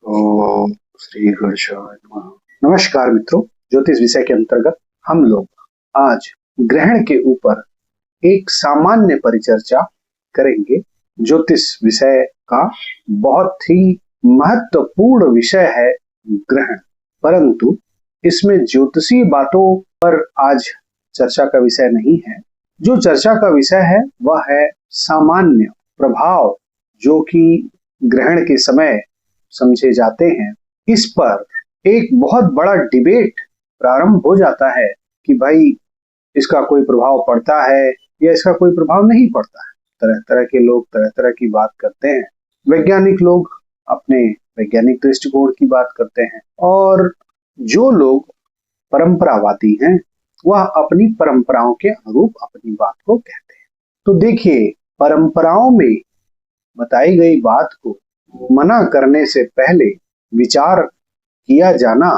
ओम श्री गणेशाय नमः। नमस्कार मित्रों, ज्योतिष विषय के अंतर्गत हम लोग आज ग्रहण के ऊपर एक सामान्य परिचर्चा करेंगे। ज्योतिष विषय का बहुत ही महत्वपूर्ण विषय है ग्रहण, परंतु इसमें ज्योतिषीय बातों पर आज चर्चा का विषय नहीं है। जो चर्चा का विषय है वह है सामान्य प्रभाव जो कि ग्रहण के समय समझे जाते हैं। इस पर एक बहुत बड़ा डिबेट प्रारंभ हो जाता है कि भाई इसका कोई प्रभाव पड़ता है या इसका कोई प्रभाव नहीं पड़ता है। तरह तरह के लोग तरह तरह की बात करते हैं। वैज्ञानिक लोग अपने वैज्ञानिक दृष्टिकोण की बात करते हैं और जो लोग परंपरावादी हैं वह अपनी परंपराओं के अनुरूप अपनी बात को कहते हैं। तो देखिए, परंपराओं में बताई गई बात को मना करने से पहले विचार किया जाना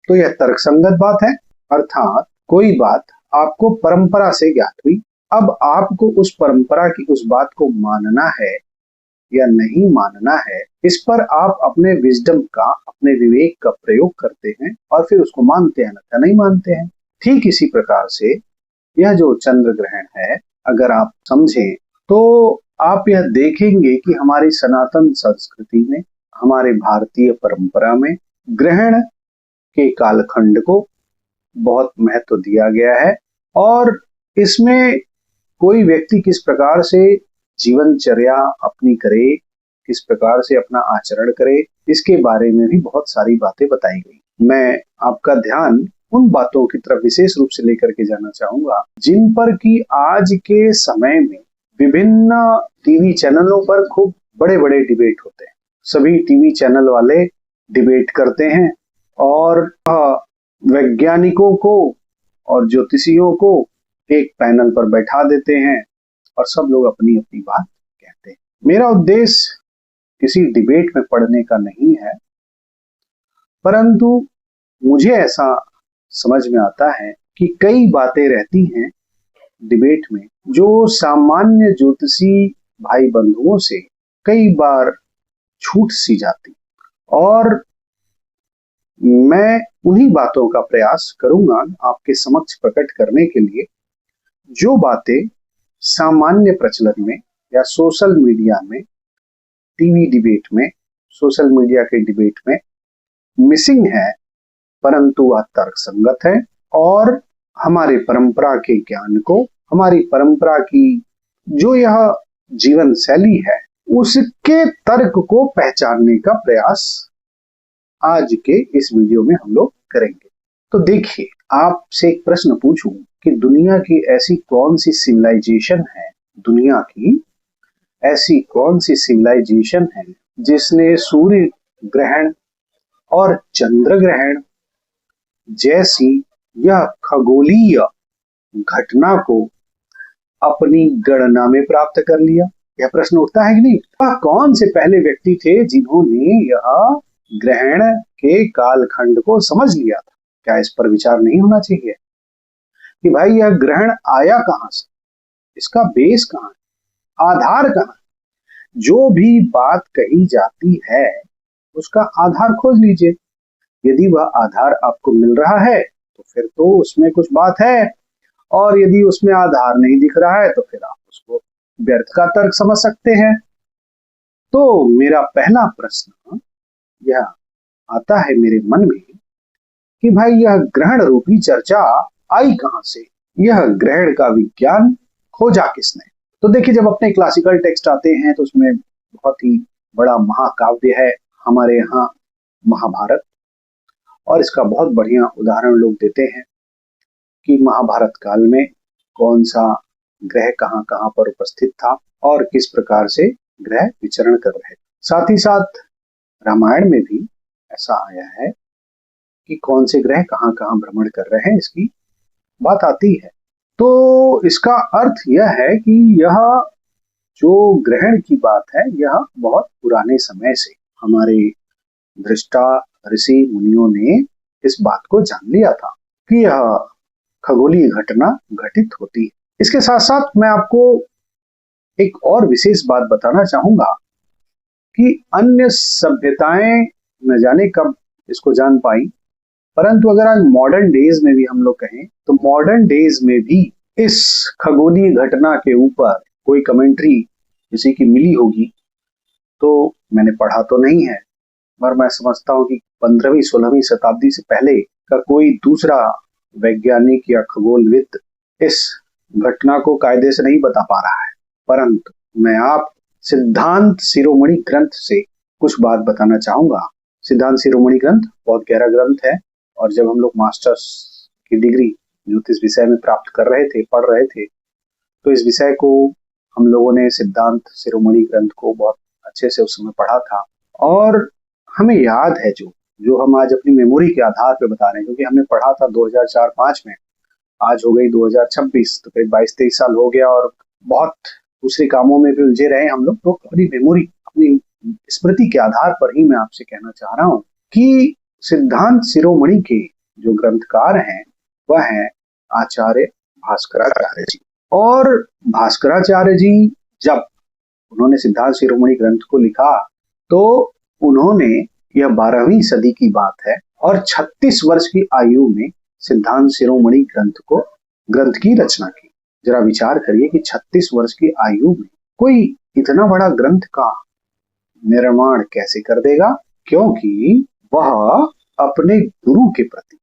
तो यह तर्कसंगत बात है। अर्थात कोई बात आपको परंपरा से ज्ञात हुई, अब आपको उस परंपरा की उस बात को मानना है या नहीं मानना है, इस पर आप अपने विजडम का, अपने विवेक का प्रयोग करते हैं और फिर उसको मानते हैं या नहीं मानते हैं। ठीक इसी प्रकार से यह जो चंद्र ग्रहण है, अगर आप समझें तो आप यह देखेंगे कि हमारी सनातन संस्कृति में, हमारे भारतीय परंपरा में ग्रहण के कालखंड को बहुत महत्व दिया गया है और इसमें कोई व्यक्ति किस प्रकार से जीवनचर्या अपनी करे, किस प्रकार से अपना आचरण करे, इसके बारे में भी बहुत सारी बातें बताई गई। मैं आपका ध्यान उन बातों की तरफ विशेष रूप से लेकर के जाना चाहूंगा जिन पर कि आज के समय में विभिन्न टीवी चैनलों पर खूब बड़े बड़े डिबेट होते हैं। सभी टीवी चैनल वाले डिबेट करते हैं और वैज्ञानिकों को और ज्योतिषियों को एक पैनल पर बैठा देते हैं और सब लोग अपनी अपनी बात कहते हैं। मेरा उद्देश्य किसी डिबेट में पढ़ने का नहीं है, परंतु मुझे ऐसा समझ में आता है कि कई बातें रहती हैं डिबेट में जो सामान्य ज्योतिषी भाई बंधुओं से कई बार छूट सी जाती, और मैं उन्हीं बातों का प्रयास करूंगा आपके समक्ष प्रकट करने के लिए जो बातें सामान्य प्रचलन में या सोशल मीडिया में, टीवी डिबेट में, सोशल मीडिया के डिबेट में मिसिंग है, परंतु वह तर्कसंगत है और हमारे परंपरा के ज्ञान को, हमारी परंपरा की जो यह जीवन शैली है, उसके तर्क को पहचानने का प्रयास आज के इस वीडियो में हम लोग करेंगे। तो देखिए, आपसे एक प्रश्न पूछूं कि दुनिया की ऐसी कौन सी सिविलाइजेशन है, दुनिया की ऐसी कौन सी सिविलाइजेशन है जिसने सूर्य ग्रहण और चंद्र ग्रहण जैसी यह खगोलीय घटना को अपनी गणना में प्राप्त कर लिया? यह प्रश्न उठता है कि नहीं? वह कौन से पहले व्यक्ति थे जिन्होंने यह ग्रहण के कालखंड को समझ लिया था? क्या इस पर विचार नहीं होना चाहिए कि भाई यह ग्रहण आया कहां से, इसका बेस कहां है, आधार कहां है? जो भी बात कही जाती है उसका आधार खोज लीजिए। यदि वह आधार आपको मिल रहा है तो फिर तो उसमें कुछ बात है, और यदि उसमें आधार नहीं दिख रहा है तो फिर आप उसको व्यर्थ का तर्क समझ सकते हैं। तो मेरा पहला प्रश्न यह आता है मेरे मन में कि भाई यह ग्रहण रूपी चर्चा आई कहां से? यह ग्रहण का विज्ञान खोजा किसने? तो देखिए, जब अपने क्लासिकल टेक्स्ट आते हैं तो उसमें बहुत ही बड़ा महाकाव्य है हमारे यहाँ महाभारत, और इसका बहुत बढ़िया उदाहरण लोग देते हैं कि महाभारत काल में कौन सा ग्रह कहाँ कहाँ पर उपस्थित था और किस प्रकार से ग्रह विचरण कर रहे। साथ ही साथ रामायण में भी ऐसा आया है कि कौन से ग्रह कहाँ कहाँ भ्रमण कर रहे हैं, इसकी बात आती है। तो इसका अर्थ यह है कि यह जो ग्रहण की बात है यह बहुत पुराने समय से हमारे दृष्टा ऋषि मुनियों ने इस बात को जान लिया था कि यह खगोलीय घटना घटित होती है। इसके साथ साथ मैं आपको एक और विशेष बात बताना चाहूंगा कि अन्य सभ्यताएं न जाने कब इसको जान पाई। परंतु अगर आज मॉडर्न डेज में भी हम लोग कहें तो मॉडर्न डेज में भी इस खगोलीय घटना के ऊपर कोई कमेंट्री किसी की मिली होगी तो मैंने पढ़ा तो नहीं है, पर मैं समझता हूँ कि 15वीं-16वीं शताब्दी से पहले का कोई दूसरा वैज्ञानिक या खगोलविद इस घटना को कायदे से नहीं बता पा रहा है। परंतु मैं आप सिद्धांत शिरोमणि ग्रंथ से कुछ बात बताना चाहूंगा। सिद्धांत शिरोमणि ग्रंथ बहुत गहरा ग्रंथ है और जब हम लोग मास्टर्स की डिग्री ज्योतिष विषय में प्राप्त कर रहे थे, पढ़ रहे थे, तो इस विषय को हम लोगों ने सिद्धांत शिरोमणि ग्रंथ को बहुत अच्छे से उस समय पढ़ा था और हमें याद है जो हम आज अपनी मेमोरी के आधार पर बता रहे हैं, क्योंकि हमने पढ़ा था 2004-5 में, आज हो गई 2026, तो करीब 22-23 साल हो गया और बहुत दूसरे कामों में भी उलझे रहे हम लोग। तो अपनी मेमोरी, अपनी स्मृति के आधार पर ही मैं आपसे कहना चाह रहा हूँ कि सिद्धांत शिरोमणि के जो ग्रंथकार हैं वह हैं आचार्य भास्कराचार्य जी। और भास्कराचार्य जी जब उन्होंने सिद्धांत शिरोमणि ग्रंथ को लिखा तो उन्होंने, यह 12वीं सदी की बात है और 36 वर्ष की आयु में सिद्धांत शिरोमणि ग्रंथ की रचना की। जरा विचार करिए कि 36 वर्ष की आयु में कोई इतना बड़ा ग्रंथ का निर्माण कैसे कर देगा, क्योंकि वह अपने गुरु के प्रति,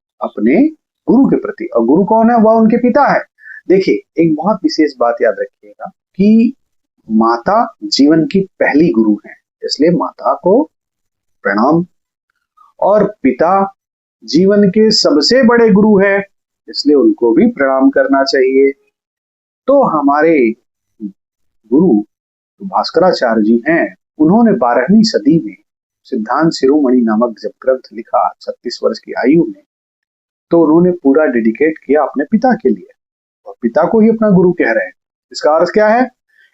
और गुरु कौन है? वह उनके पिता है। देखिए, एक बहुत विशेष बात याद रखिएगा कि माता जीवन की पहली गुरु है, इसलिए माता को प्रणाम, और पिता जीवन के सबसे बड़े गुरु है, इसलिए उनको भी प्रणाम करना चाहिए। तो हमारे गुरु भास्कराचार्य जी हैं, उन्होंने 12वीं सदी में सिद्धांत शिरोमणि नामक जब ग्रंथ लिखा 36 वर्ष की आयु में, तो उन्होंने पूरा डेडिकेट किया अपने पिता के लिए और पिता को ही अपना गुरु कह रहे हैं। इसका अर्थ क्या है?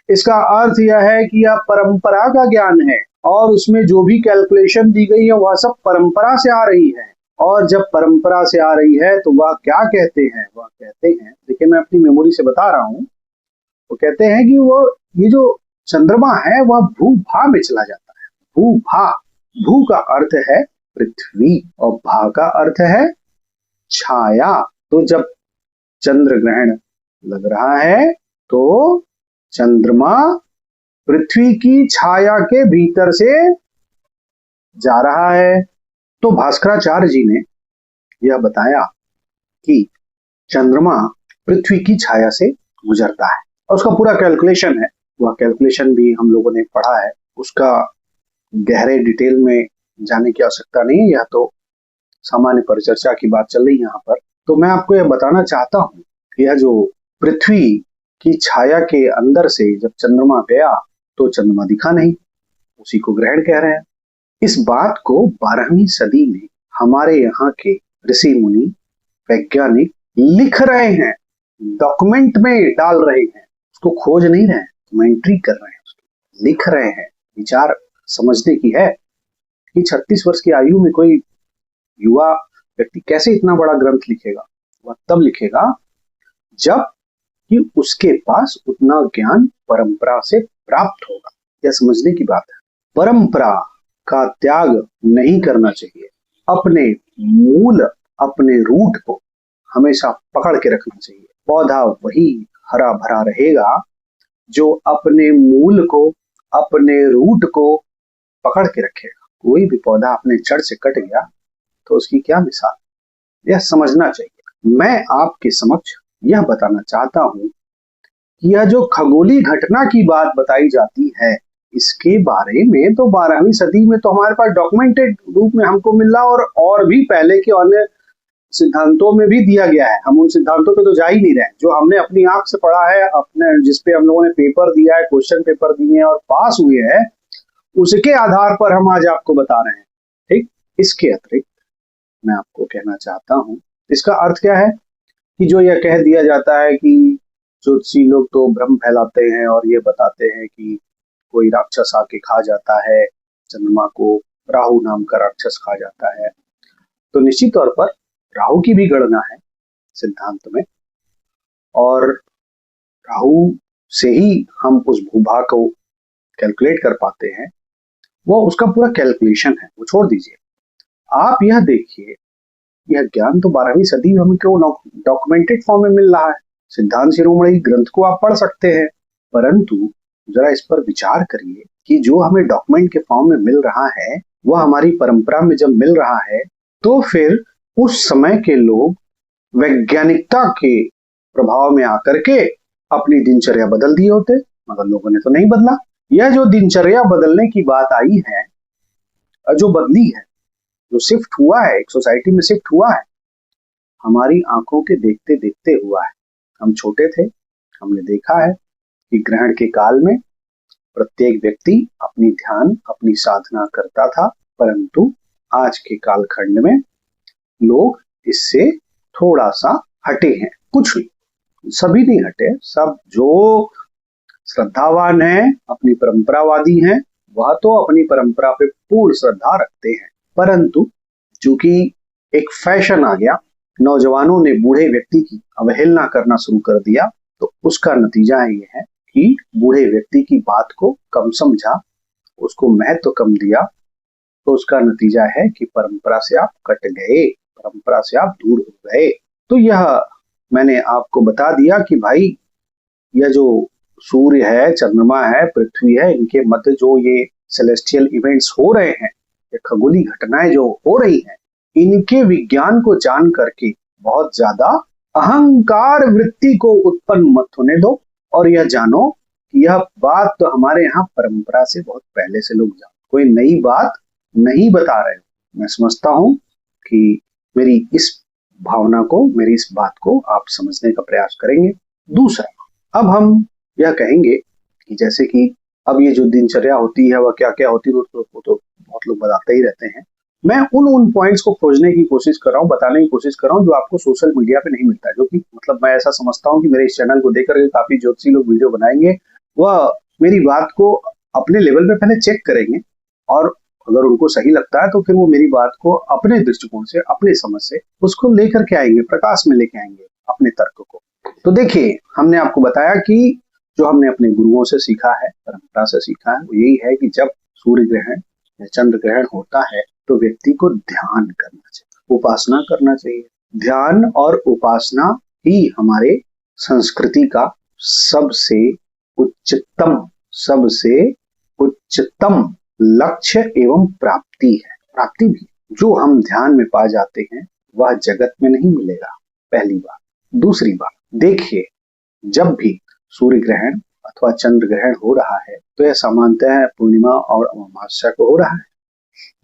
इसका अर्थ यह है कि यह परंपरा का ज्ञान है और उसमें जो भी कैलकुलेशन दी गई है वह सब परंपरा से आ रही है। और जब परंपरा से आ रही है तो वह क्या कहते हैं? वह कहते हैं, देखिए मैं अपनी मेमोरी से बता रहा हूँ, वो कहते हैं कि वो ये जो चंद्रमा है वह भू-भा में चला जाता है। भू-भा, भू का अर्थ है पृथ्वी और भा का अर्थ है छाया। तो जब चंद्र ग्रहण लग रहा है तो चंद्रमा पृथ्वी की छाया के भीतर से जा रहा है। तो भास्कराचार्य जी ने यह बताया कि चंद्रमा पृथ्वी की छाया से गुजरता है और उसका पूरा कैलकुलेशन है। वह कैलकुलेशन भी हम लोगों ने पढ़ा है, उसका गहरे डिटेल में जाने की आवश्यकता नहीं है, यह तो सामान्य परिचर्चा की बात चल रही है यहाँ पर। तो मैं आपको यह बताना चाहता हूँ कि यह जो पृथ्वी की छाया के अंदर से जब चंद्रमा गया तो चंद्रमा दिखा नहीं, उसी को ग्रहण कह रहे हैं। इस बात को 12वीं सदी में हमारे यहाँ के ऋषि मुनि वैज्ञानिक लिख रहे हैं, डॉक्यूमेंट में डाल रहे हैं, उसको खोज नहीं रहे हैं, कमेंट्री कर रहे हैं, उसको लिख रहे हैं। विचार समझने की है कि 36 वर्ष की आयु में कोई युवा व्यक्ति कैसे इतना बड़ा ग्रंथ लिखेगा। वह तब लिखेगा जब कि उसके पास उतना ज्ञान परंपरा से प्राप्त होगा। यह समझने की बात है। परंपरा का त्याग नहीं करना चाहिए, अपने मूल, अपने रूट को हमेशा पकड़ के रखना चाहिए। पौधा वही हरा भरा रहेगा जो अपने मूल को, अपने रूट को पकड़ के रखेगा। कोई भी पौधा अपने जड़ से कट गया तो उसकी क्या मिसाल, यह समझना चाहिए। मैं आपके समक्ष यह बताना चाहता हूं कि यह जो खगोलीय घटना की बात बताई जाती है, इसके बारे में तो 12वीं सदी में तो हमारे पास डॉक्यूमेंटेड रूप में हमको मिल रहा, और भी पहले के अन्य सिद्धांतों में भी दिया गया है। हम उन सिद्धांतों पे तो जा ही नहीं रहे, जो हमने अपनी आंख से पढ़ा है, अपने जिसपे हम लोगों ने पेपर दिया है, क्वेश्चन पेपर दिए हैं और पास हुए हैं, उसके आधार पर हम आज आपको बता रहे हैं। ठीक, इसके अतिरिक्त मैं आपको कहना चाहता हूं, इसका अर्थ क्या है कि जो यह कह दिया जाता है कि ज्योतिषी लोग तो भ्रम फैलाते हैं और ये बताते हैं कि कोई राक्षस आके खा जाता है चंद्रमा को, राहु नाम का राक्षस खा जाता है। तो निश्चित तौर पर राहु की भी गणना है सिद्धांत में, और राहु से ही हम उस भूभाग को कैलकुलेट कर पाते हैं। वो उसका पूरा कैलकुलेशन है, वो छोड़ दीजिए। आप यह देखिए, यह ज्ञान तो 12वीं सदी में हमको डॉक्यूमेंटेड फॉर्म में मिल रहा है। सिद्धांत शिरोमणि ग्रंथ को आप पढ़ सकते हैं, परंतु जरा इस पर विचार करिए कि जो हमें डॉक्यूमेंट के फॉर्म में मिल रहा है वह हमारी परंपरा में जब मिल रहा है तो फिर उस समय के लोग वैज्ञानिकता के प्रभाव में आकर के अपनी दिनचर्या बदल दिए होते, मगर लोगों ने तो नहीं बदला। यह जो दिनचर्या बदलने की बात आई है, जो बदली है, जो शिफ्ट हुआ है, एक सोसाइटी में शिफ्ट हुआ है, हमारी आंखों के देखते देखते हुआ है। हम छोटे थे, हमने देखा है कि ग्रहण के काल में प्रत्येक व्यक्ति अपनी ध्यान, अपनी साधना करता था, परंतु आज के कालखंड में लोग इससे थोड़ा सा हटे हैं। कुछ नहीं, सभी नहीं हटे, सब जो श्रद्धावान है, अपनी परंपरावादी हैं, वह तो अपनी परंपरा पे पूर्ण श्रद्धा रखते हैं, परंतु चूंकि एक फैशन आ गया, नौजवानों ने बूढ़े व्यक्ति की अवहेलना करना शुरू कर दिया, तो उसका नतीजा ये है कि बूढ़े व्यक्ति की बात को कम समझा, उसको महत्व कम दिया, तो उसका नतीजा है कि परंपरा से आप कट गए, परंपरा से आप दूर हो गए। तो यह मैंने आपको बता दिया कि भाई यह जो सूर्य है, चंद्रमा है, पृथ्वी है, इनके मध्य जो ये सेलेस्टियल इवेंट्स हो रहे हैं, ये खगोलीय घटनाएं जो हो रही हैं, इनके विज्ञान को जान करके बहुत ज्यादा अहंकार वृत्ति को उत्पन्न मत होने दो, और यह जानो कि यह बात तो हमारे यहाँ परंपरा से बहुत पहले से लोग जान, कोई नई बात नहीं बता रहे। मैं समझता हूँ कि मेरी इस भावना को, मेरी इस बात को आप समझने का प्रयास करेंगे। दूसरा, अब हम यह कहेंगे कि जैसे कि अब ये जो दिनचर्या होती है वह क्या क्या होती है, वो तो बहुत लोग बताते ही रहते हैं। मैं उन पॉइंट्स को खोजने की कोशिश कर रहा हूँ, बताने की कोशिश कर रहा हूँ जो आपको सोशल मीडिया पे नहीं मिलता है, जो कि मतलब मैं ऐसा समझता हूँ कि मेरे इस चैनल को देखकर के काफी ज्योतिषी लोग वीडियो बनाएंगे, वह मेरी बात को अपने लेवल पे पहले चेक करेंगे, और अगर उनको सही लगता है तो फिर वो मेरी बात को अपने दृष्टिकोण से, अपने समझ से उसको लेकर के आएंगे, प्रकाश में लेके आएंगे अपने तर्क को। तो देखिए, हमने आपको बताया कि जो हमने अपने गुरुओं से सीखा है, परंपरा से सीखा है, वो यही है कि जब सूर्य ग्रहण या चंद्र ग्रहण होता है तो व्यक्ति को ध्यान करना चाहिए, उपासना करना चाहिए। ध्यान और उपासना ही हमारे संस्कृति का सबसे उच्चतम लक्ष्य एवं प्राप्ति है। प्राप्ति भी जो हम ध्यान में पा जाते हैं वह जगत में नहीं मिलेगा, पहली बात। दूसरी बात, देखिए, जब भी सूर्य ग्रहण अथवा चंद्र ग्रहण हो रहा है तो यह सामान्यतः पूर्णिमा और अमावस्या को हो रहा है,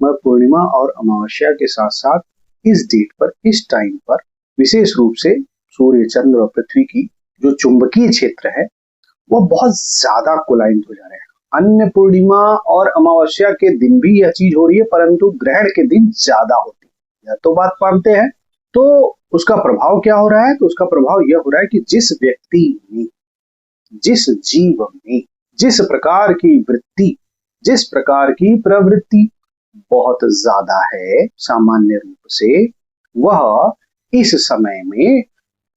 मगर पूर्णिमा और अमावस्या के साथ साथ इस डेट पर, इस टाइम पर विशेष रूप से सूर्य, चंद्र और पृथ्वी की जो चुंबकीय क्षेत्र है वह बहुत ज्यादा कोलाइंट हो जा रहे हैं। अन्य पूर्णिमा और अमावस्या के दिन भी यह चीज हो रही है, परंतु ग्रहण के दिन ज्यादा होती है, यह तो बात मानते हैं। तो उसका प्रभाव क्या हो रहा है? तो उसका प्रभाव यह हो रहा है कि जिस व्यक्ति में, जिस जीव में जिस प्रकार की वृत्ति, जिस प्रकार की प्रवृत्ति बहुत ज्यादा है सामान्य रूप से, वह इस समय में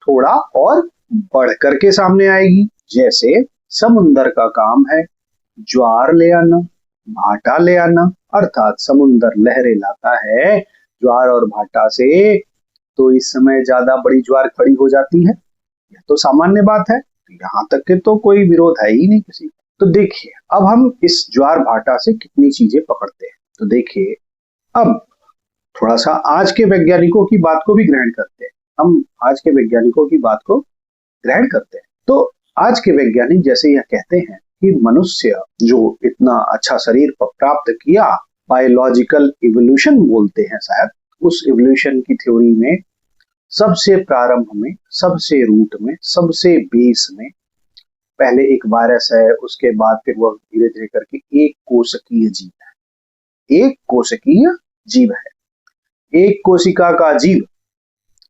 थोड़ा और बढ़ करके सामने आएगी। जैसे समुंदर का काम है ज्वार ले आना, भाटा ले आना, अर्थात समुंदर लहरें लाता है ज्वार और भाटा से, तो इस समय ज्यादा बड़ी ज्वार खड़ी हो जाती है, यह तो सामान्य बात है, यहाँ तक के तो कोई विरोध है ही नहीं किसी। तो देखिए, अब हम इस ज्वार भाटा से कितनी चीजें पकड़ते हैं। तो देखिए, अब थोड़ा सा आज के वैज्ञानिकों की बात को भी ग्रहण करते हैं, हम आज के वैज्ञानिकों की बात को ग्रहण करते हैं। तो आज के वैज्ञानिक जैसे यह कहते हैं कि मनुष्य जो इतना अच्छा शरीर प्राप्त किया, बायोलॉजिकल इवोल्यूशन बोलते हैं शायद, उस इवोल्यूशन की थ्योरी में सबसे प्रारंभ में, सबसे रूट में, सबसे बेस में पहले एक वायरस है, उसके बाद फिर वह धीरे धीरे करके एक कोशिकीय जीव है। एक कोशिकीय जीव है, एक कोशिका का जीव,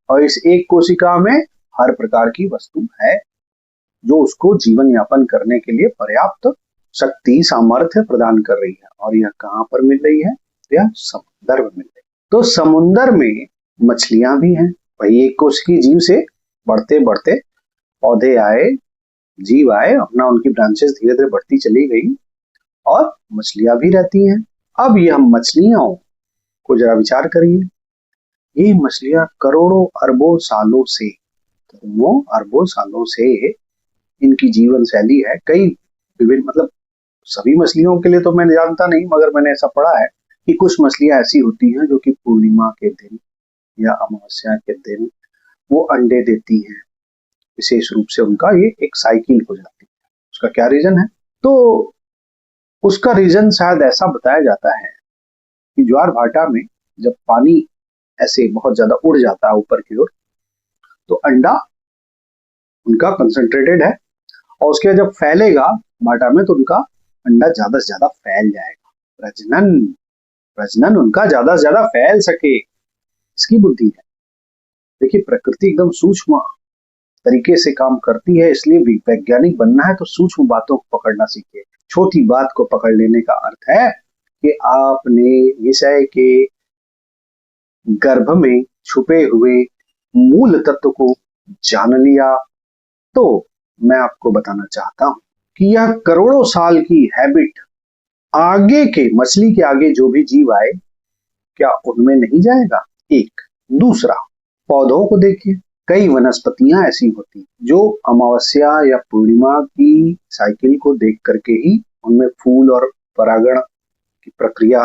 और इस एक कोशिका में हर प्रकार की वस्तु है जो उसको जीवन यापन करने के लिए पर्याप्त शक्ति, सामर्थ्य प्रदान कर रही है। और यह कहाँ पर मिल रही है? यह समुद्र में मिल रही है। तो समुद्र में मछलियां भी हैं। भाई, एक कोशिकीय जीव से बढ़ते बढ़ते पौधे आए, जीव आए, अपना उनकी ब्रांचेस धीरे धीरे बढ़ती चली गई, और मछलियां भी रहती हैं। अब यह मछलियों को जरा विचार करिए। ये मछलियां करोड़ों अरबों सालों से इनकी जीवन शैली है। कई विभिन्न, मतलब सभी मछलियों के लिए तो मैं जानता नहीं, मगर मैंने ऐसा पढ़ा है कि कुछ मछलियां ऐसी होती हैं जो कि पूर्णिमा के दिन या अमावस्या के दिन वो अंडे देती हैं। विशेष रूप से उनका ये एक साइकिल हो जाती है। उसका क्या रीजन है? तो उसका रीजन शायद ऐसा बताया जाता है कि ज्वार भाटा में जब पानी ऐसे बहुत ज्यादा उड़ जाता है ऊपर की ओर, तो अंडा उनका कंसंट्रेटेड है और उसके बाद जब फैलेगा भाटा में तो उनका अंडा ज्यादा से ज्यादा फैल जाएगा। प्रजनन उनका ज्यादा से ज्यादा फैल सके, इसकी बुद्धि है। देखिए, प्रकृति एकदम सूक्ष्म तरीके से काम करती है, इसलिए वैज्ञानिक बनना है तो सूक्ष्म बातों को पकड़ना सीखिए। छोटी बात को पकड़ लेने का अर्थ है कि आपने विषय के गर्भ में छुपे हुए मूल तत्व को जान लिया। तो मैं आपको बताना चाहता हूं कि यह करोड़ों साल की हैबिट आगे के मछली के आगे जो भी जीव आए, क्या उनमें नहीं जाएगा? एक दूसरा, पौधों को देखिए। कई वनस्पतियां ऐसी होती जो अमावस्या या पूर्णिमा की साइकिल को देख करके ही उनमें फूल और परागण की प्रक्रिया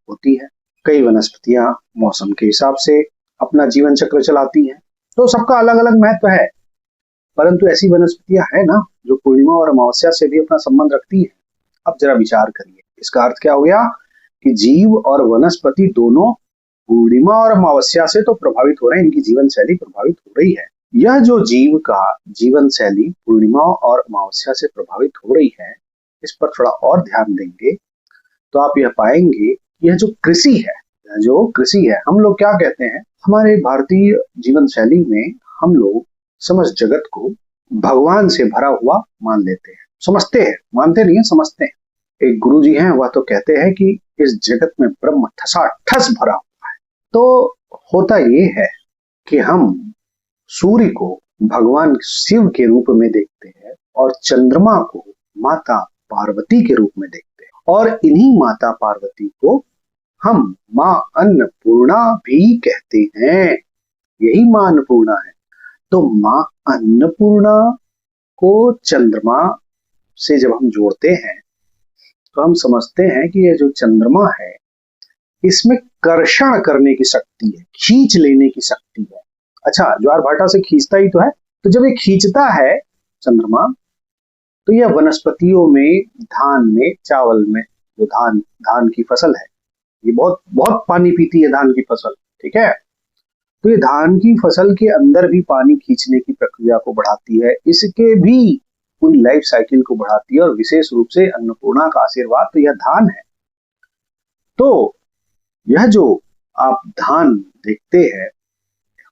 होती है। कई वनस्पतियां मौसम के हिसाब से अपना जीवन चक्र चलाती हैं, तो सबका अलग अलग महत्व है। परंतु ऐसी वनस्पतियां हैं ना जो पूर्णिमा और अमावस्या से भी अपना संबंध रखती हैं। अब जरा विचार करिए, इसका अर्थ क्या हो गया कि जीव और वनस्पति दोनों पूर्णिमा और अमावस्या से तो प्रभावित हो रहे हैं, इनकी जीवन शैली प्रभावित हो रही है। यह जो जीव का जीवन शैली पूर्णिमा और अमावस्या से प्रभावित हो रही है, इस पर थोड़ा और ध्यान देंगे तो आप यह पाएंगे, यह जो कृषि है, हम लोग क्या कहते हैं, हमारे भारतीय जीवन शैली में हम लोग समस्त जगत को भगवान से भरा हुआ मान लेते हैं, समझते हैं, मानते नहीं है, समझते हैं। एक गुरुजी हैं, वह तो कहते हैं कि इस जगत में ब्रह्म ठसाठस भरा हुआ है। तो होता ये है कि हम सूर्य को भगवान शिव के रूप में देखते हैं और चंद्रमा को माता पार्वती के रूप में देखते हैं, और इन्हीं माता पार्वती को हम माँ अन्नपूर्णा भी कहते हैं। यही माँ अन्नपूर्णा है। तो माँ अन्नपूर्णा को चंद्रमा से जब हम जोड़ते हैं तो हम समझते हैं कि यह जो चंद्रमा है, इसमें कर्षण करने की शक्ति है, खींच लेने की शक्ति है। अच्छा, ज्वार भाटा से खींचता ही तो है, तो जब ये खींचता है चंद्रमा, तो यह वनस्पतियों में, धान में, चावल में, जो धान की फसल है, ये बहुत बहुत पानी पीती है धान की फसल, ठीक है। तो ये धान की फसल के अंदर भी पानी खींचने की प्रक्रिया को बढ़ाती है, इसके भी पूरी लाइफ साइकिल को बढ़ाती है, और विशेष रूप से अन्नपूर्णा का आशीर्वाद तो यह धान है। तो यह जो आप धान देखते हैं,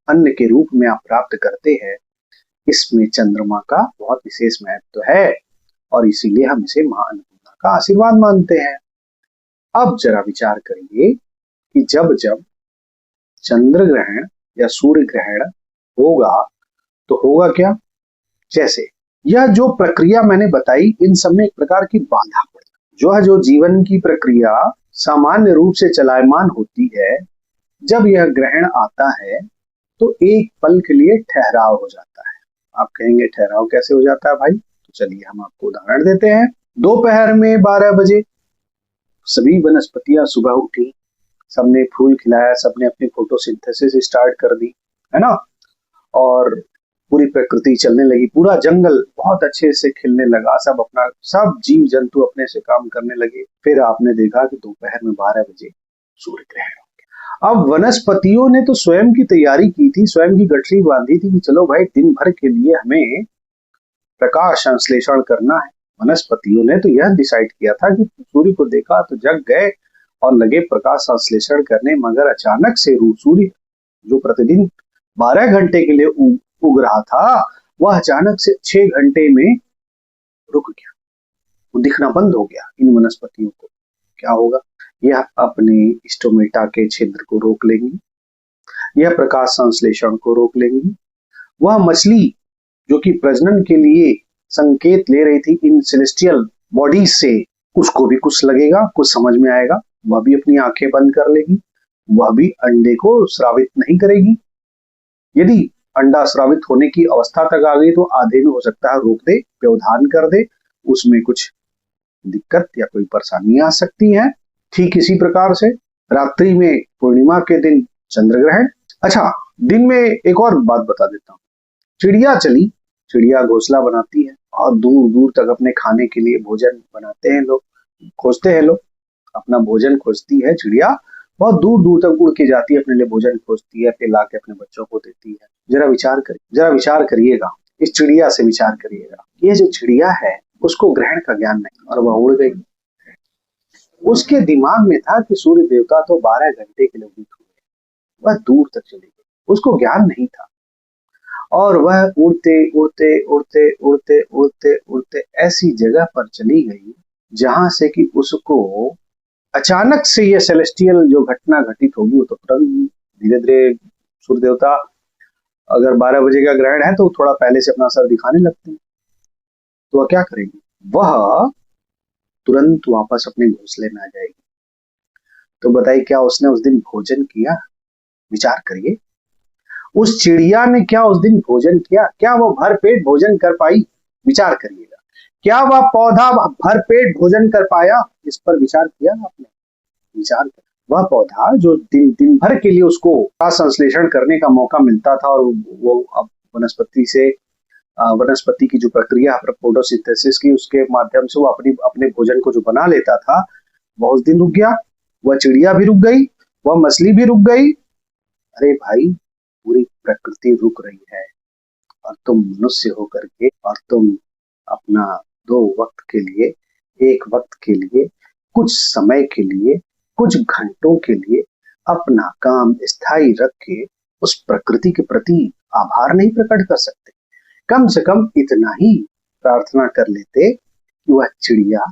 अन्न के रूप में आप प्राप्त करते हैं, इसमें चंद्रमा का बहुत विशेष महत्व है, और इसीलिए हम इसे मां अन्नपूर्णा का आशीर्वाद मानते हैं। अब जरा विचार करिए कि जब जब चंद्र ग्रहण या सूर्य ग्रहण होगा तो होगा क्या? जैसे यह जो प्रक्रिया मैंने बताई, इन सब में एक प्रकार की बाधा पड़ी। जो जीवन की प्रक्रिया सामान्य रूप से चलायमान होती है, जब यह ग्रहण आता है तो एक पल के लिए ठहराव हो जाता है। आप कहेंगे ठहराव कैसे हो जाता है भाई? तो चलिए हम आपको उदाहरण देते हैं। दोपहर में 12 बजे सभी वनस्पतियां सुबह उठी, सबने फूल खिलाया, सबने अपनी फोटोसिंथेसिस स्टार्ट कर दी, है ना, और पूरी प्रकृति चलने लगी, पूरा जंगल बहुत अच्छे से खिलने लगा, सब जीव जंतु अपने से काम करने लगे। फिर आपने देखा कि दोपहर में 12 बजे सूर्य ग्रहण हो गया। अब वनस्पतियों ने तो स्वयं की तैयारी की थी, स्वयं की गठरी बांधी थी कि चलो भाई, दिन भर के लिए हमें प्रकाश संश्लेषण करना है। वनस्पतियों ने तो यह डिसाइड किया था कि सूर्य को देखा तो जग गए और लगे प्रकाश संश्लेषण करने, मगर अचानक से सूर्य जो प्रतिदिन 12 घंटे के लिए उग रहा था, वह अचानक से 6 घंटे में रुक गया, वो दिखना बंद हो गया। इन वनस्पतियों को क्या होगा? यह अपने स्टोमेटा के छिद्र को रोक लेंगी, यह प्रकाश संश्लेषण को रोक लेंगी। वह मछली जो कि प्रजनन के लिए संकेत ले रही थी इन सेलेस्टियल बॉडीज से, उसको भी कुछ लगेगा, कुछ समझ में आएगा, वह भी अपनी आंखें बंद कर लेगी, वह भी अंडे को स्रावित नहीं करेगी। यदि अंडा स्रावित होने की अवस्था तक आ गई तो आधे में हो सकता है रोक दे, व्यवधान कर दे, उसमें कुछ दिक्कत या कोई परेशानी आ सकती है। ठीक इसी प्रकार से रात्रि में पूर्णिमा के दिन चंद्र ग्रहण। अच्छा, दिन में एक और बात बता देता हूँ। चिड़िया चली, चिड़िया घोंसला बनाती है और दूर दूर तक अपने खाने के लिए भोजन बनाते हैं लोग, खोजते हैं लोग, अपना भोजन खोजती है चिड़िया, बहुत दूर दूर तक उड़ के जाती है, अपने लिए भोजन खोजती है, फिर लाके अपने बच्चों को देती है। जरा विचार करिएगा, इस चिड़िया से विचार करिएगा। ये जो चिड़िया है उसको ग्रहण का ज्ञान नहीं और वह उड़ गई। उसके दिमाग में था कि सूर्य देवता तो 12 घंटे के लिए उदित हुए, वह दूर तक चली गई, उसको ज्ञान नहीं था और वह उड़ते उड़ते उड़ते उड़ते उड़ते उड़ते ऐसी जगह पर चली गई जहां से कि उसको अचानक से ये सेलेस्टियल जो घटना घटित होगी वो तो तुरंत धीरे धीरे सूर्य देवता अगर 12 बजे का ग्रहण है तो थोड़ा पहले से अपना असर दिखाने लगते हैं, तो वह क्या करेगी, वह तुरंत वापस अपने घोंसले में आ जाएगी। तो बताइए क्या उसने उस दिन भोजन किया? विचार करिए, उस चिड़िया ने क्या उस दिन भोजन किया? क्या वो भरपेट भोजन कर पाई? विचार करिएगा, क्या वह पौधा भरपेट भोजन कर पाया? इस पर विचार किया आपने? विचार कर, वह पौधा जो दिन दिन भर के लिए उसको संश्लेषण करने का मौका मिलता था और वो अब वनस्पति से वनस्पति की जो प्रक्रिया फोटोसिंथेसिस की, उसके माध्यम से वो अपने भोजन को जो बना लेता था, वह उस दिन रुक गया। वह चिड़िया भी रुक गई, वह मछली भी रुक गई। अरे भाई, पूरी प्रकृति रुक रही है और तुम मनुष्य होकर के और तुम अपना 2 वक्त के लिए, 1 वक्त के लिए, कुछ समय के लिए, कुछ घंटों के लिए अपना काम स्थायी रख के उस प्रकृति के प्रति आभार नहीं प्रकट कर सकते? कम से कम इतना ही प्रार्थना कर लेते कि वह चिड़िया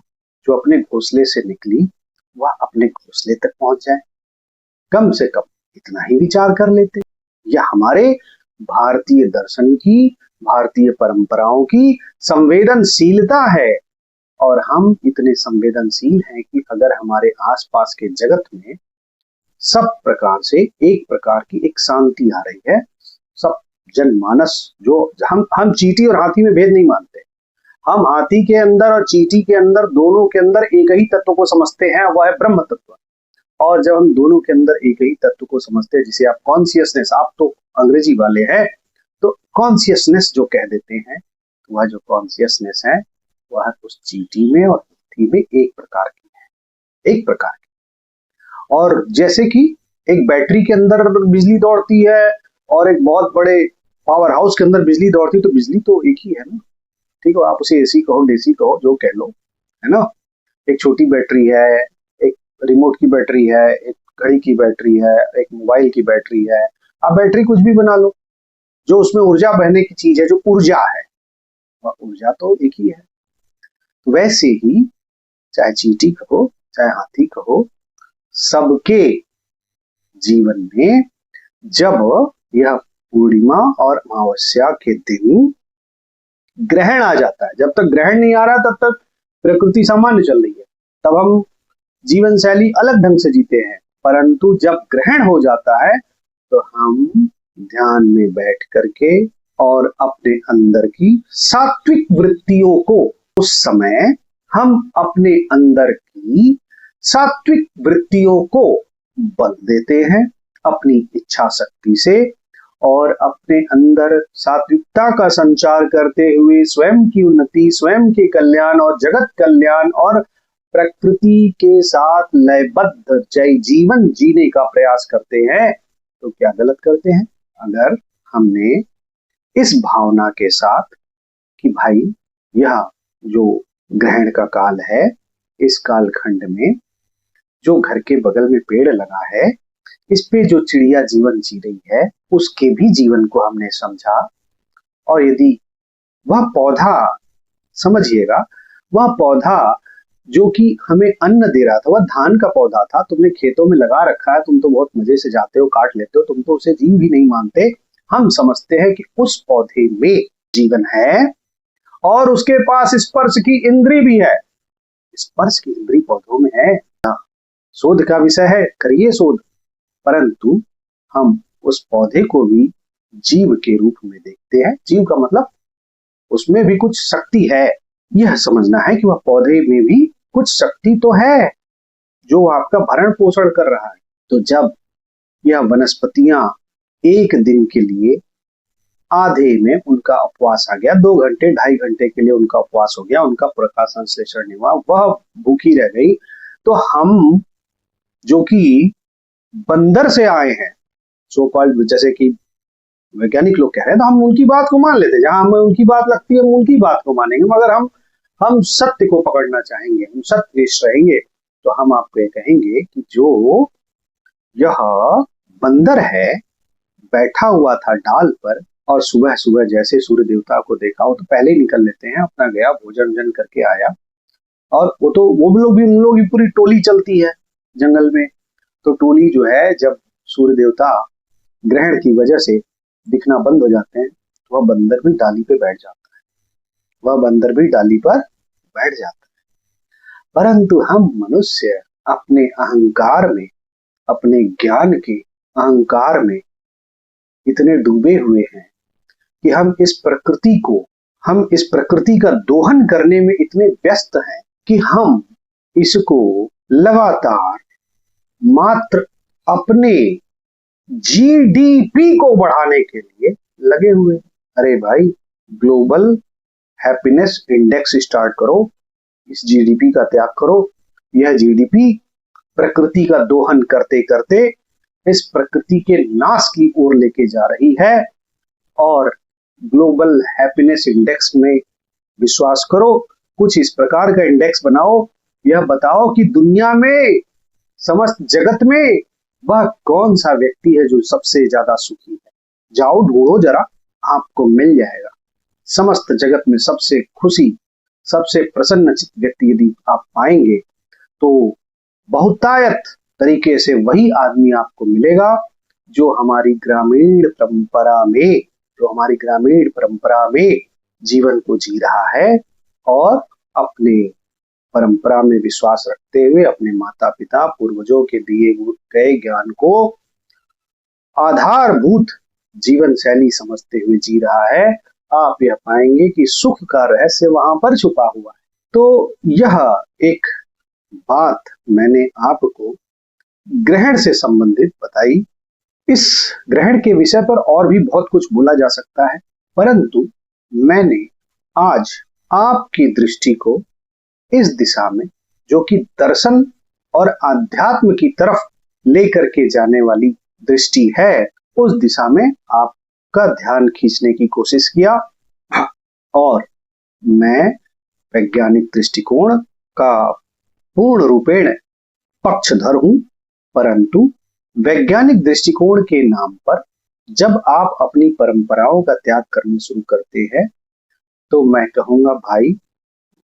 जो अपने घोंसले से निकली वह अपने घोंसले तक पहुंच जाए। कम से कम इतना ही विचार कर लेते। यह हमारे भारतीय दर्शन की, भारतीय परंपराओं की संवेदनशीलता है और हम इतने संवेदनशील हैं कि अगर हमारे आसपास के जगत में सब प्रकार से एक प्रकार की एक शांति आ रही है, सब जनमानस जो हम चींटी और हाथी में भेद नहीं मानते, हम हाथी के अंदर और चींटी के अंदर, दोनों के अंदर एक ही तत्व को समझते हैं, वह है ब्रह्म तत्व। और जब हम दोनों के अंदर एक ही तत्व को समझते हैं, जिसे आप कॉन्शियसनेस, आप तो अंग्रेजी वाले हैं तो कॉन्शियसनेस जो कह देते हैं, तो वह जो कॉन्शियसनेस है वह उस चींटी में और हाथी में एक प्रकार की है, एक प्रकार की। और जैसे कि एक बैटरी के अंदर बिजली दौड़ती है और एक बहुत बड़े पावर हाउस के अंदर बिजली दौड़ती है, तो बिजली तो एक ही है ना, ठीक है, आप उसे एसी कहो, डीसी कहो, जो कह लो, है ना। एक छोटी बैटरी है, एक रिमोट की बैटरी है, एक घड़ी की बैटरी है, एक मोबाइल की बैटरी है, आप बैटरी कुछ भी बना लो, जो उसमें ऊर्जा बहने की चीज है, जो ऊर्जा है, वह ऊर्जा तो एक ही है। वैसे ही चाहे चींटी कहो चाहे हाथी कहो, सबके जीवन में जब यह पूर्णिमा और अमावस्या के दिन ग्रहण आ जाता है, जब तक ग्रहण नहीं आ रहा तब तक प्रकृति सामान्य चल रही है, तब हम जीवन शैली अलग ढंग से जीते हैं। परंतु जब ग्रहण हो जाता है तो हम ध्यान में बैठ करके और अपने अंदर की सात्विक वृत्तियों को, उस समय हम अपने अंदर की सात्विक वृत्तियों को बल देते हैं अपनी इच्छा शक्ति से और अपने अंदर सात्विकता का संचार करते हुए स्वयं की उन्नति, स्वयं के कल्याण और जगत कल्याण और प्रकृति के साथ लयबद्ध जीवन जीने का प्रयास करते हैं। तो क्या गलत करते हैं अगर हमने इस भावना के साथ कि भाई यह जो ग्रहण का काल है, इस कालखंड में जो घर के बगल में पेड़ लगा है, इस पे जो चिड़िया जीवन जी रही है, उसके भी जीवन को हमने समझा और यदि वह पौधा, समझिएगा, वह पौधा जो कि हमें अन्न दे रहा था, वह धान का पौधा था, तुमने खेतों में लगा रखा है, तुम तो बहुत मजे से जाते हो, काट लेते हो, तुम तो उसे जीव भी नहीं मानते। हम समझते हैं कि उस पौधे में जीवन है और उसके पास स्पर्श की इंद्री भी है। स्पर्श की इंद्री पौधों में है, शोध का विषय है, करिए शोध। परंतु हम उस पौधे को भी जीव के रूप में देखते हैं। जीव का मतलब उसमें भी कुछ शक्ति है, यह समझना है कि वह पौधे में भी कुछ शक्ति तो है जो आपका भरण पोषण कर रहा है। तो जब यह वनस्पतियां एक दिन के लिए आधे में उनका उपवास आ गया, 2 घंटे 2.5 घंटे के लिए उनका उपवास हो गया, उनका प्रकाश संश्लेषण नहीं हुआ, वह भूखी रह गई, तो हम जो कि बंदर से आए हैं, सो कॉल्ड, जैसे कि वैज्ञानिक लोग कह रहे हैं, तो हम उनकी बात को मान लेते हैं। जहां हमें उनकी बात लगती है हम उनकी बात को मानेंगे, मगर हम सत्य को पकड़ना चाहेंगे, हम सत्यनिष्ठ रहेंगे, तो हम आपको ये कहेंगे कि जो यह बंदर है बैठा हुआ था डाल पर, और सुबह सुबह जैसे सूर्य देवता को देखा हो तो पहले ही निकल लेते हैं, अपना गया भोजन वोजन करके आया, और वो लोग भी, उन लोग की पूरी टोली चलती है जंगल में। तो टोली जो है, जब सूर्य देवता ग्रहण की वजह से दिखना बंद हो जाते हैं, तो वह बंदर भी डाली पे बैठ जाता है, वह बंदर भी डाली पर बैठ जाता है। परंतु हम मनुष्य अपने अहंकार में, अपने ज्ञान के अहंकार में इतने डूबे हुए हैं कि हम इस प्रकृति का दोहन करने में इतने व्यस्त हैं कि हम इसको लगातार मात्र अपने जीडीपी को बढ़ाने के लिए लगे हुए। अरे भाई, ग्लोबल हैप्पीनेस इंडेक्स स्टार्ट करो, इस जीडीपी का त्याग करो। यह जीडीपी प्रकृति का दोहन करते करते इस प्रकृति के नाश की ओर लेके जा रही है। और ग्लोबल हैप्पीनेस इंडेक्स में विश्वास करो, कुछ इस प्रकार का इंडेक्स बनाओ, यह बताओ कि दुनिया में, समस्त जगत में वह कौन सा व्यक्ति है जो सबसे ज्यादा सुखी है। जाओ ढूंढो जरा, आपको मिल जाएगा। समस्त जगत में सबसे खुशी, सबसे प्रसन्नचित्त व्यक्ति यदि आप पाएंगे तो बहुतायत तरीके से वही आदमी आपको मिलेगा जो हमारी ग्रामीण परंपरा में जीवन को जी रहा है, और अपने परंपरा में विश्वास रखते हुए अपने माता पिता पूर्वजों के दिए गए ज्ञान को आधारभूत जीवन शैली समझते हुए जी रहा है। आप यह पाएंगे कि सुख का रहस्य वहां पर छुपा हुआ है। तो यह एक बात मैंने आपको ग्रहण से संबंधित बताई। इस ग्रहण के विषय पर और भी बहुत कुछ बोला जा सकता है, परंतु मैंने आज आपकी दृष्टि को इस दिशा में, जो कि दर्शन और आध्यात्म की तरफ लेकर के जाने वाली दृष्टि है, उस दिशा में आपका ध्यान खींचने की कोशिश किया। और मैं वैज्ञानिक दृष्टिकोण का पूर्ण रूपेण पक्षधर हूं, परंतु वैज्ञानिक दृष्टिकोण के नाम पर जब आप अपनी परंपराओं का त्याग करना शुरू करते हैं, तो मैं कहूंगा भाई,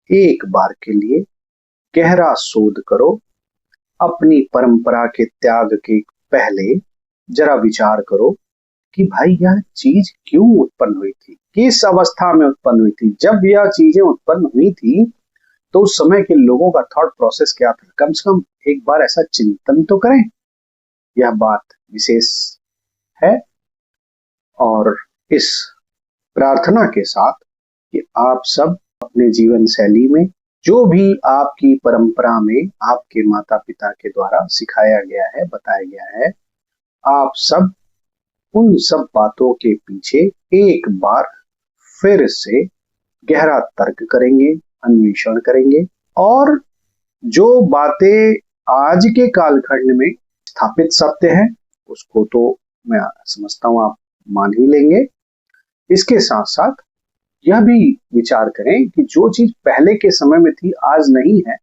एक बार के लिए गहरा शोध करो। अपनी परंपरा के त्याग के पहले जरा विचार करो कि भाई यह चीज क्यों उत्पन्न हुई थी, किस अवस्था में उत्पन्न हुई थी। जब यह चीजें उत्पन्न हुई थी तो उस समय के लोगों का थॉट प्रोसेस क्या था, कम से कम एक बार ऐसा चिंतन तो करें। यह बात विशेष है, और इस प्रार्थना के साथ कि आप सब अपने जीवन शैली में, जो भी आपकी परंपरा में आपके माता पिता के द्वारा सिखाया गया है, बताया गया है, आप सब उन सब बातों के पीछे एक बार फिर से गहरा तर्क करेंगे, अन्वेषण करेंगे, और जो बातें आज के कालखंड में स्थापित सत्य है उसको तो मैं समझता हूं आप मान ही लेंगे। इसके साथ साथ यह भी विचार करें कि जो चीज पहले के समय में थी आज नहीं है,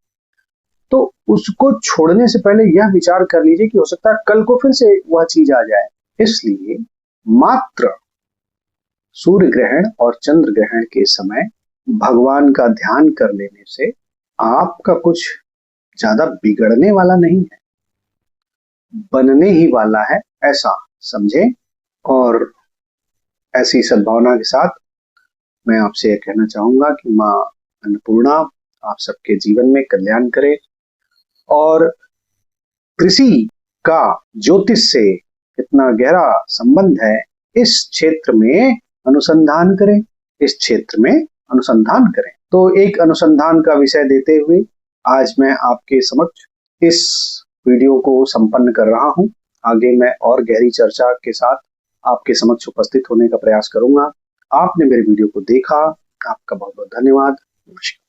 तो उसको छोड़ने से पहले यह विचार कर लीजिए कि हो सकता है कल को फिर से वह चीज आ जाए। इसलिए मात्र सूर्य ग्रहण और चंद्र ग्रहण के समय भगवान का ध्यान कर लेने से आपका कुछ ज्यादा बिगड़ने वाला नहीं है, बनने ही वाला है, ऐसा समझें। और ऐसी सद्भावना के साथ मैं आपसे यह कहना चाहूंगा कि माँ अन्नपूर्णा आप सबके जीवन में कल्याण करे, और कृषि का ज्योतिष से कितना गहरा संबंध है, इस क्षेत्र में अनुसंधान करें, इस क्षेत्र में अनुसंधान करें। तो एक अनुसंधान का विषय देते हुए आज मैं आपके समक्ष इस वीडियो को संपन्न कर रहा हूं। आगे मैं और गहरी चर्चा के साथ आपके समक्ष उपस्थित होने का प्रयास करूंगा। आपने मेरे वीडियो को देखा, आपका बहुत बहुत धन्यवाद। नमस्कार।